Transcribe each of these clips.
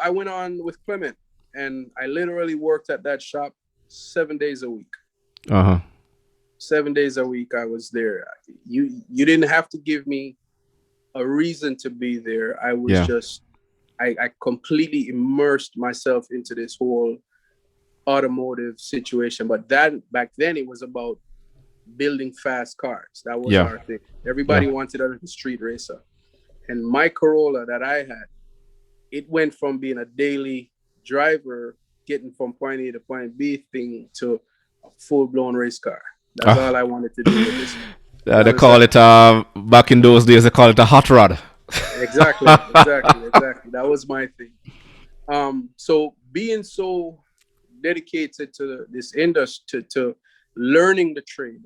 I went on with Clement, and I literally worked at that shop 7 days a week. Uh-huh. 7 days a week I was there. You didn't have to give me a reason to be there. I was Yeah. just I completely immersed myself into this whole automotive situation. But that back then it was about building fast cars. That was Yeah. our thing. Yeah. Everybody wanted a street racer. And my Corolla that I had, it went from being a daily driver, getting from point A to point B thing to a full blown race car. That's all Ah, I wanted to do with this. You they call understand? it back in those days they call it a hot rod. Exactly. That was my thing. So being so dedicated to this industry, to learning the trade.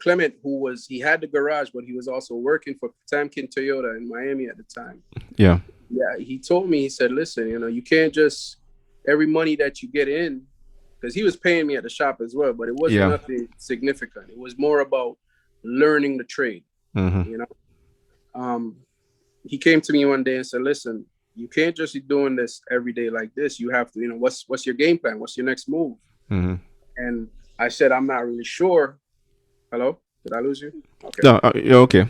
Clement, he had the garage, but he was also working for Tamkin Toyota in Miami at the time. Yeah. Yeah, he told me, he said, listen, you can't just, every money that you get in, because he was paying me at the shop as well, but it wasn't Yeah. nothing significant. It was more about learning the trade, Mm-hmm. you know. Um, he came to me one day and said, listen, you can't just be doing this every day like this. You have to, what's your game plan? What's your next move? Mm-hmm. And I said, I'm not really sure. Hello? Did I lose you? Okay. Yeah, yeah, okay.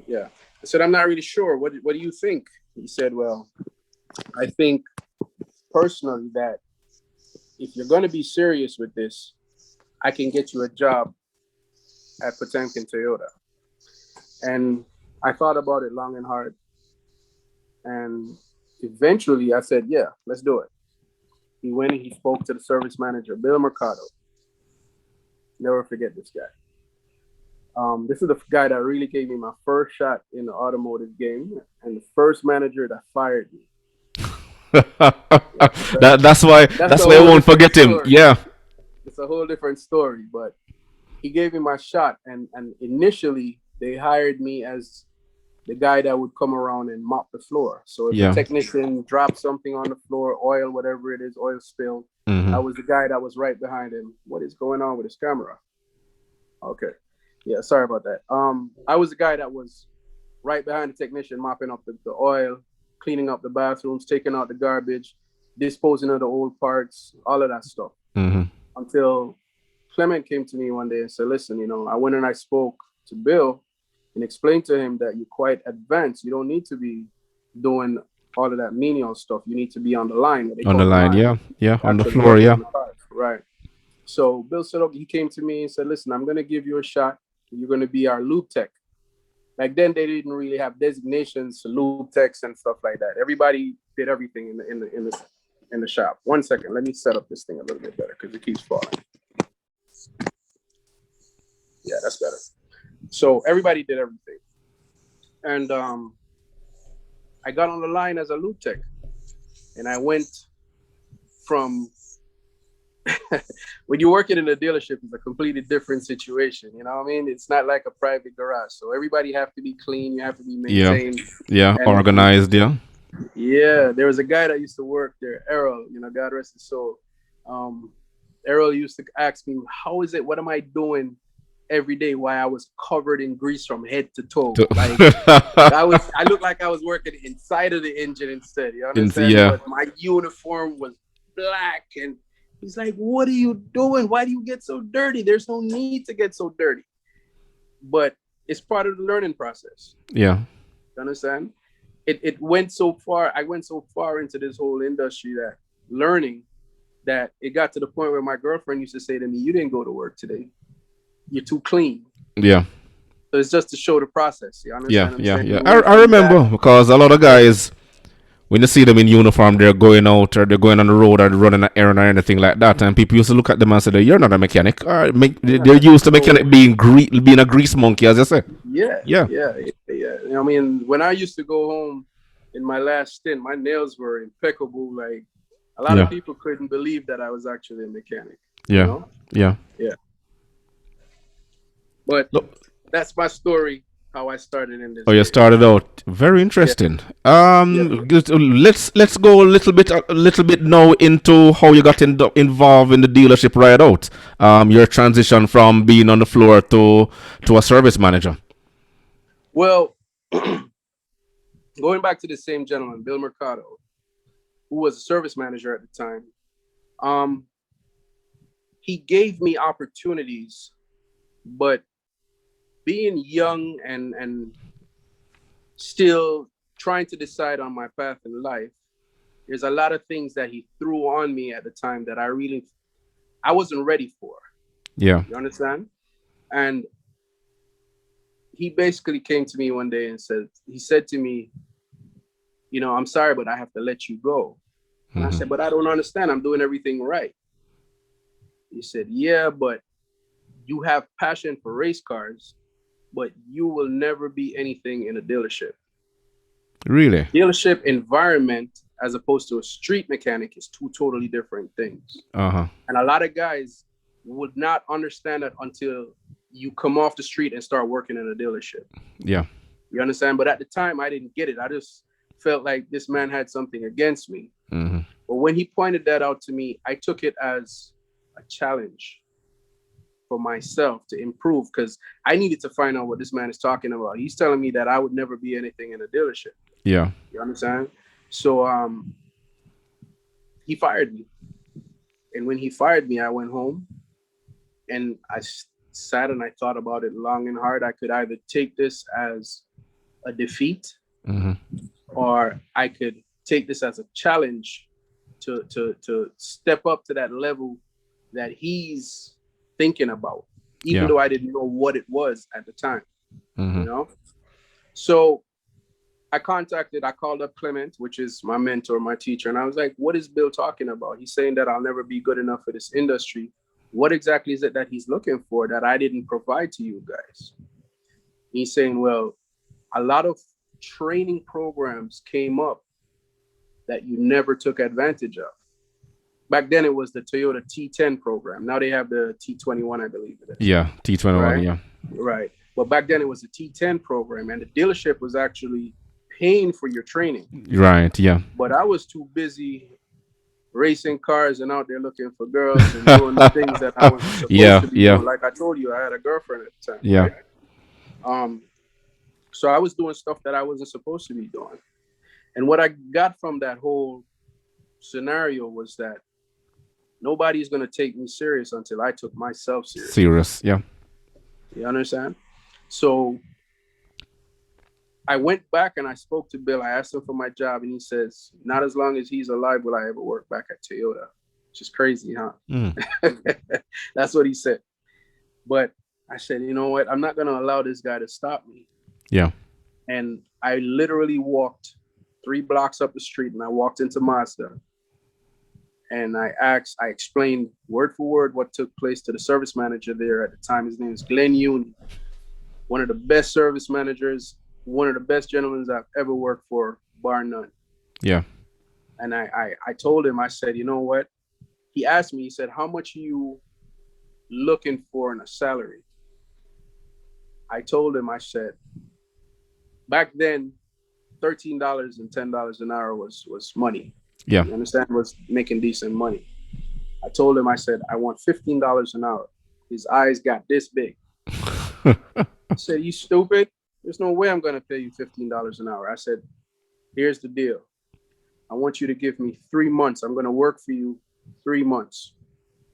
Yeah. I said, I'm not really sure. What do you think? He said, well, I think personally that if you're going to be serious with this, I can get you a job at Potemkin Toyota. And I thought about it long and hard. And eventually I said, yeah, let's do it. He went and he spoke to the service manager, Bill Mercado. Never forget this guy. This is the guy that really gave me my first shot in the automotive game and the first manager that fired me. That's why That's a I whole won't different forget him. story. Yeah. It's a whole different story, but he gave me my shot. And initially, they hired me as the guy that would come around and mop the floor. So if a Yeah. technician dropped something on the floor, oil, whatever it is, oil spill, Mm-hmm. I was the guy that was right behind him. What is going on with his camera? Okay. Yeah, sorry about that. I was the guy that was right behind the technician, mopping up the oil, cleaning up the bathrooms, taking out the garbage, disposing of the old parts, all of that stuff. Mm-hmm. Until Clement came to me one day and said, listen, I went and I spoke to Bill and explained to him that you're quite advanced. You don't need to be doing all of that menial stuff. You need to be on the line, what they On the call the line, line, yeah. Yeah, on the actually floor, working yeah. on the cars. Right. So Bill said, okay, he came to me and said, listen, I'm going to give you a shot. You're going to be our lube tech. Back then, they didn't really have designations for lube techs and stuff like that. Everybody did everything in the shop. 1 second, let me set up this thing a little bit better because it keeps falling. Yeah, that's better. So everybody did everything, and I got on the line as a lube tech, and I went from when you're working in a dealership, it's a completely different situation. You know what I mean? It's not like a private garage. So everybody have to be clean. You have to be Yeah. maintained. Yeah. And Organized, yeah. yeah, there was a guy that used to work there, Errol, God rest his soul. Errol used to ask me, how is it? What am I doing every day while I was covered in grease from head to toe? Like I looked like I was working inside of the engine instead. You understand? Yeah. But my uniform was black, and he's like, what are you doing? Why do you get so dirty? There's no need to get so dirty. But it's part of the learning process. Yeah. You understand? It went so far. I went so far into this whole industry that learning that it got to the point where my girlfriend used to say to me, you didn't go to work today. You're too clean. Yeah. So it's just to show the process. You Yeah. understand? Yeah. I'm Yeah. saying? I remember because a lot of guys, when you see them in uniform, they're going out or they're going on the road or running an errand or anything like that, and people used to look at them and say, "You're not a mechanic." Or they're used to mechanic being a grease monkey, as I say. Yeah. Yeah. I mean, when I used to go home in my last stint, my nails were impeccable. Like a lot of people couldn't believe that I was actually a mechanic. Yeah. You know? Yeah. Yeah. But Look. that's my story. How I started in this. Oh, you started out very interesting. Let's go a little bit now into how you got involved in the dealership right out. Your transition from being on the floor to a service manager. Well, going back to the same gentleman, Bill Mercado. who was a service manager at the time, um, he gave me opportunities, but being young and still trying to decide on my path in life, there's a lot of things that he threw on me at the time that I wasn't ready for. Yeah. You understand? And he basically came to me one day and he said to me, I'm sorry, but I have to let you go. And I Mm-hmm. said, but I don't understand. I'm doing everything right. He said, yeah, but you have passion for race cars, but you will never be anything in a dealership. Really? Dealership environment, as opposed to a street mechanic, is two totally different things. Uh-huh. And a lot of guys would not understand that until you come off the street and start working in a dealership. Yeah. You understand? But at the time, I didn't get it. I just felt like this man had something against me. Mm-hmm. But when he pointed that out to me, I took it as a challenge for myself to improve, because I needed to find out what this man is talking about. He's telling me that I would never be anything in a dealership. Yeah. You understand? So he fired me. And when he fired me, I went home and I sat and I thought about it long and hard. I could either take this as a defeat, Mm-hmm. or I could take this as a challenge to step up to that level that he's thinking about, even Yeah. though I didn't know what it was at the time, Mm-hmm. you know? So I called up Clement, which is my mentor, my teacher, and I was like, what is Bill talking about? He's saying that I'll never be good enough for this industry. What exactly is it that he's looking for that I didn't provide to you guys? He's saying, well, a lot of training programs came up that you never took advantage of. Back then, it was the Toyota T10 program. Now they have the T21, I believe it is. Yeah. T21. Right? Yeah. Right. But back then, it was the T10 program, and the dealership was actually paying for your training. Right. Yeah. But I was too busy racing cars and out there looking for girls and doing the things that I wasn't supposed Yeah. to be Yeah. doing. Like I told you, I had a girlfriend at the time, Yeah. right? Um, so I was doing stuff that I wasn't supposed to be doing. And what I got from that whole scenario was that nobody's going to take me serious until I took myself serious. Serious. Yeah. You understand? So I went back and I spoke to Bill. I asked him for my job, and he says, not as long as he's alive will I ever work back at Toyota. Which is crazy, huh? Mm. That's what he said. But I said, you know what? I'm not going to allow this guy to stop me. Yeah. And I literally walked 3 blocks up the street, and I walked into Mazda. And I explained word for word what took place to the service manager there at the time. His name is Glenn Uni, one of the best service managers, one of the best gentlemen I've ever worked for, bar none. Yeah. And I told him, I said, you know what? He asked me, he said, how much are you looking for in a salary? I told him, I said, back then, $13 and $10 an hour was money. Yeah. You understand? Was making decent money. I told him, I said, I want $15 an hour. His eyes got this big. I said, you stupid? There's no way I'm going to pay you $15 an hour. I said, here's the deal. I want you to give me 3 months. I'm going to work for you 3 months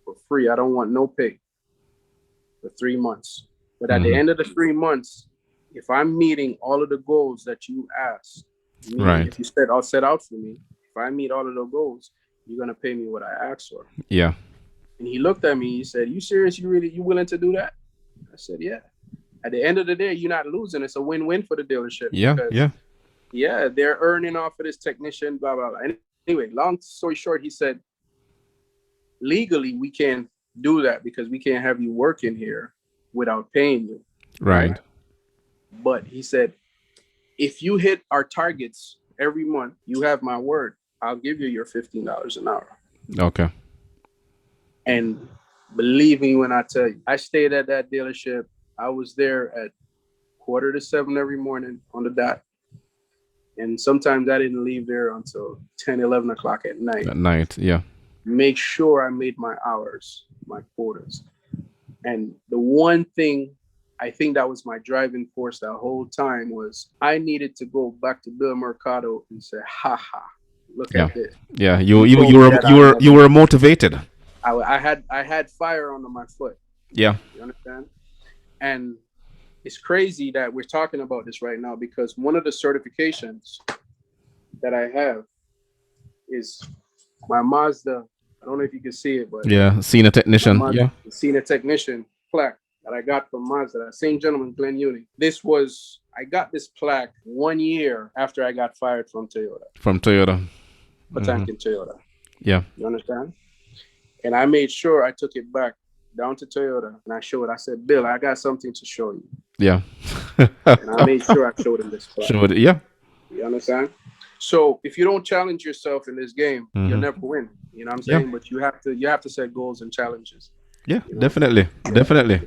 for free. I don't want no pay for 3 months. But at the end of the 3 months, if I'm meeting all of the goals that you asked, Right. if you said I'll set out for me, if I meet all of those goals, you're going to pay me what I asked for. Yeah. And he looked at me, he said, you serious? You willing to do that? I said, yeah. At the end of the day, you're not losing. It's a win-win for the dealership. Yeah. Because, yeah. they're earning off of this technician, blah, blah, blah. Anyway, long story short, he said, legally, we can't do that because we can't have you working here without paying you. Right. But he said, if you hit our targets every month, you have my word. I'll give you your $15 an hour. Okay. And believe me when I tell you, I stayed at that dealership. I was there at 6:45 every morning on the dot. And sometimes I didn't leave there until 10, 11 o'clock at night. At night. Yeah. Make sure I made my hours, my quotas. And the one thing I think that was my driving force that whole time was I needed to go back to Bill Mercado and say, ha ha, Look Yeah. at this. Yeah. He told me that I'll You never were win. motivated. I had fire under my foot. Yeah. You understand? And it's crazy that we're talking about this right now because one of the certifications that I have is my Mazda. I don't know if you can see it, but Yeah. Senior my technician. Mazda Yeah. senior technician plaque that I got from Mazda. That same gentleman, Glenn Uni. I got this plaque 1 year after I got fired from Toyota, From Toyota. Patankin Toyota. Yeah. You understand? And I made sure I took it back down to Toyota and I showed. I said, Bill, I got something to show you. Yeah. And I made sure I showed him this plaque. Yeah. You understand? So if you don't challenge yourself in this game, you'll never win. You know what I'm saying? Yeah. But you have to set goals and challenges. Yeah, You know? definitely. Definitely.